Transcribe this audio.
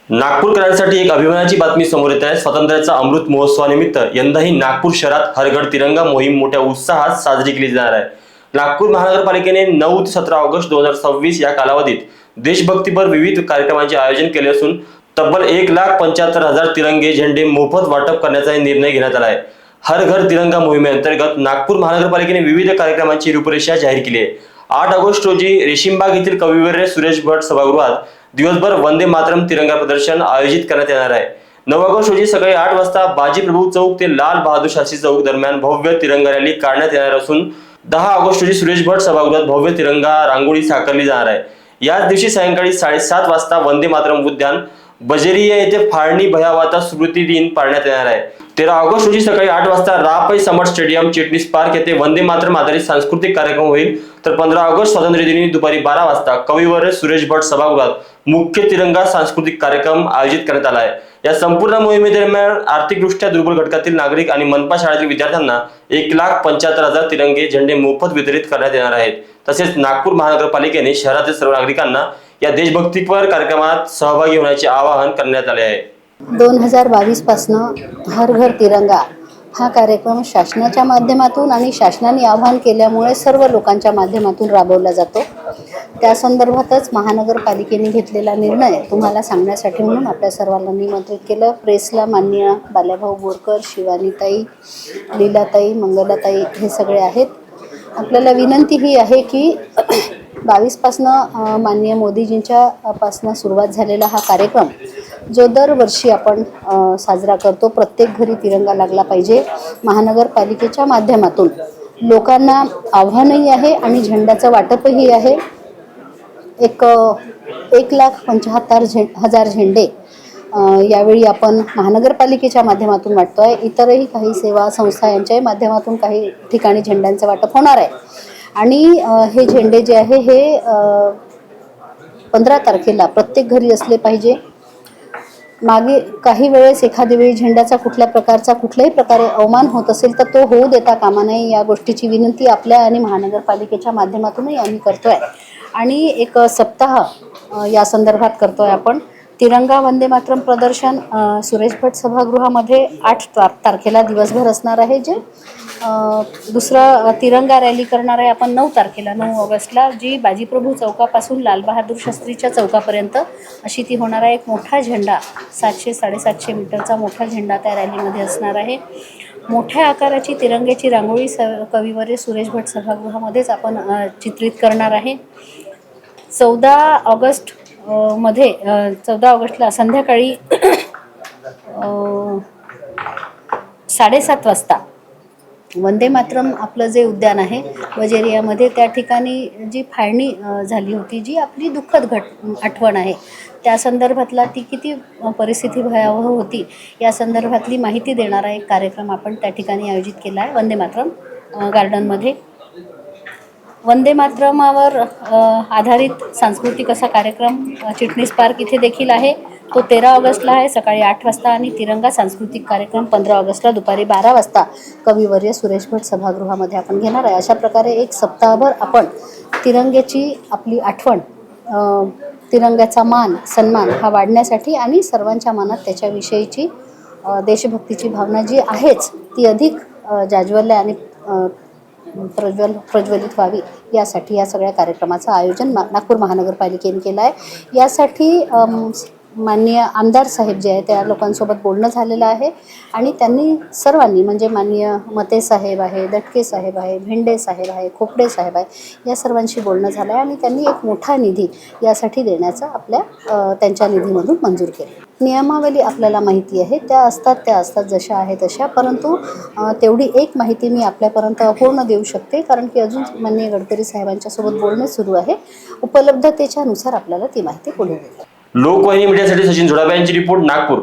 नागपूरकरांसाठी एक अभिमानाची बातमी समोर येत आहे। स्वातंत्र्याचा अमृत महोत्सवानिमित्त यंदाही नागपूर शहरात हर घर तिरंगा मोहीम मोठ्या उत्साहात साजरी केली जाणार आहे। नागपूर महानगरपालिकेने 9 ते 17 ऑगस्ट 2026 या कालावधीत देशभक्तीपर विविध कार्यक्रमांचे आयोजन केले असून तब्बल 1,75,000 तिरंगे झेंडे मोफत वाटप करण्याचा निर्णय घेण्यात आला आहे। हर घर तिरंगा मोहिमेअंतर्गत नागपूर महानगरपालिकेने विविध कार्यक्रमांची रूपरेषा जाहीर केली आहे। 8 ऑगस्ट रोजी रेशीमबाग येथील कविवर्य सुरेश भट सभागृहात दिवसभर वंदे मातरम तिरंगा प्रदर्शन आयोजित करण्यात येणार आहे। 9 ऑगस्ट रोजी सकाळी 8 वाजता बाजी प्रभू चौक ते लाल बहादूर शास्त्री चौक दरम्यान भव्य तिरंगा रॅली काढण्यात येणार असून 10 ऑगस्ट रोजी सुरेश भट सभागृहात भव्य तिरंगा रांगोळी साकारली जाणार आहे। याच दिवशी सायंकाळी 7:30 वाजता वंदे मातरम उद्यान बजेरिया येथे फाळणी भयावहता स्मृती दिन पाळण्यात येणार आहे। 13 ऑगस्ट रोजी सकाळी 8 वाजता रापई समर स्टेडियम चिटणीस पार्क येथे वंदे मातरम आधारित सांस्कृतिक कार्यक्रम होईल। तर 15 ऑगस्ट स्वातंत्र्य दिनी दुपारी 12 वाजता कविवर्य सुरेश भट सभागृहात मुख्य तिरंगा सांस्कृतिक कार्यक्रम आयोजित करण्यात आला आहे। या संपूर्ण मोहिमेदरम्यान आर्थिकदृष्ट्या दुर्बल घटकातील नागरिक आणि मनपा शाळेतील विद्यार्थ्यांना 1,75,000 तिरंगे झेंडे मोफत वितरित करण्यात येणार आहेत। तसेच नागपूर महानगरपालिकेने शहरातील सर्व नागरिकांना या देशभक्तीपर कार्यक्रमात सहभागी होण्याचे आवाहन करण्यात आले आहे। 2022 पासून हर घर तिरंगा हा कार्यक्रम शासनाच्या माध्यमातून आणि शासनाने आवाहन केल्यामुळे सर्व लोकांच्या माध्यमातून राबवला जातो। त्या संदर्भातच महानगरपालिकेने घेतलेला निर्णय तुम्हाला सांगण्यासाठी म्हणून आपल्या सर्वांना निमंत्रित केलं। प्रेसला माननीय बाल्याभाऊ बोरकर, शिवानीताई, लीलाताई, मंगलाताई हे सगळे आहेत। आपल्याला विनंती ही आहे की 22 पासनं माननीय मोदीजींच्या पासनं सुरुवात झालेला हा कार्यक्रम जो दरवर्षी आपण साजरा करतो, प्रत्येक घरी तिरंगा लागला पाहिजे, महानगरपालिकेच्या माध्यमातून लोकांना आव्हानही आहे आणि झेंड्याचं वाटपही आहे। 1,75,000 झेंडे यावेळी आपण महानगरपालिकेच्या माध्यमातून वाटतोय। इतरही काही सेवा संस्था यांच्याही माध्यमातून काही ठिकाणी झेंड्यांचं वाटप होणार आहे आणि हे झेंडे जे आहे हे 15 तारखेला प्रत्येक घरी असले पाहिजे। मागे काही वेळेस एखाद्या वेळी झेंड्याचा कुठल्याही प्रकारे अवमान होत असेल तर तो होऊ देता कामा नये, या गोष्टीची विनंती आपल्या आणि महानगरपालिकेच्या माध्यमातूनही आम्ही करतोय। आणि एक सप्ताह या संदर्भात करतोय आपण। तिरंगा वंदे मातरम प्रदर्शन सुरेश भट सभागृहामध्ये 8 तारखेला दिवसभर असणार आहे, जे दुसरा तिरंगा रॅली करणार आहे आपण 9 तारखेला 9 ऑगस्टला, जी बाजीप्रभू चौकापासून लाल बहादूर शास्त्रीच्या चौकापर्यंत अशी ती होणार आहे। एक मोठा झेंडा 700-750 मीटरचा मोठा झेंडा त्या रॅलीमध्ये असणार आहे। मोठ्या आकाराची तिरंग्याची रांगोळी कविवर्य सुरेश भट सभागृहामध्येच आपण चित्रित करणार आहे। 14 ऑगस्टला संध्याकाळी 7:30 वाजता वंदे मातरम आपलं जे उद्यान आहे बजेरियामध्ये, त्या ठिकाणी जी फाळणी झाली होती, जी आपली दुःखद आठवण आहे, त्या संदर्भातला ती किती परिस्थिती भयावह होती या संदर्भातली माहिती देणारा एक कार्यक्रम आपण त्या ठिकाणी आयोजित केला आहे वंदे मातरम गार्डनमध्ये। वंदे मातरमावर आधारित सांस्कृतिक असा कार्यक्रम चिटणीस पार्क इथे देखील आहे। तो 13 ऑगस्टला आहे सकाळी 8 वाजता आणि तिरंगा सांस्कृतिक कार्यक्रम 15 ऑगस्टला दुपारी 12 वाजता कविवर्य सुरेश भट सभागृहामध्ये आपण घेणार आहे। अशा प्रकारे एक सप्ताहभर आपण तिरंग्याची आपली आठवण, तिरंग्याचा मान सन्मान हा वाढण्यासाठी आणि सर्वांच्या मनात त्याच्याविषयीची देशभक्तीची भावना जी आहेच ती अधिक जाज्वल्य आणि प्रज्वलित व्हावी यासाठी या सगळ्या कार्यक्रमाचं आयोजन नागपूर महानगरपालिकेने केलं आहे। यासाठी माननीय आमदार साहेब जे आहे त्या लोकांसोबत बोलणं झालेलं आहे आणि त्यांनी सर्वांनी म्हणजे माननीय मते साहेब आहे, दटके साहेब आहे, भेंडे साहेब आहे, खोपडे साहेब आहे, या सर्वांशी बोलणं झालं आहे आणि त्यांनी एक मोठा निधी यासाठी देण्याचं त्यांच्या निधीमधून मंजूर केलं। नियमावली आपल्याला माहिती आहे, त्या असतात जशा आहे तशा, परंतु तेवढी एक माहिती मी आपल्यापर्यंत अपूर्ण देऊ शकते कारण की अजून माननीय गडकरी साहेबांच्या सोबत बोलणं सुरू आहे। उपलब्धतेच्या नुसार आपल्याला ती माहिती पुढे देईल। लोकवाहिनी मीडियासाठी सचिन झोडाबे यांची रिपोर्ट, नागपूर।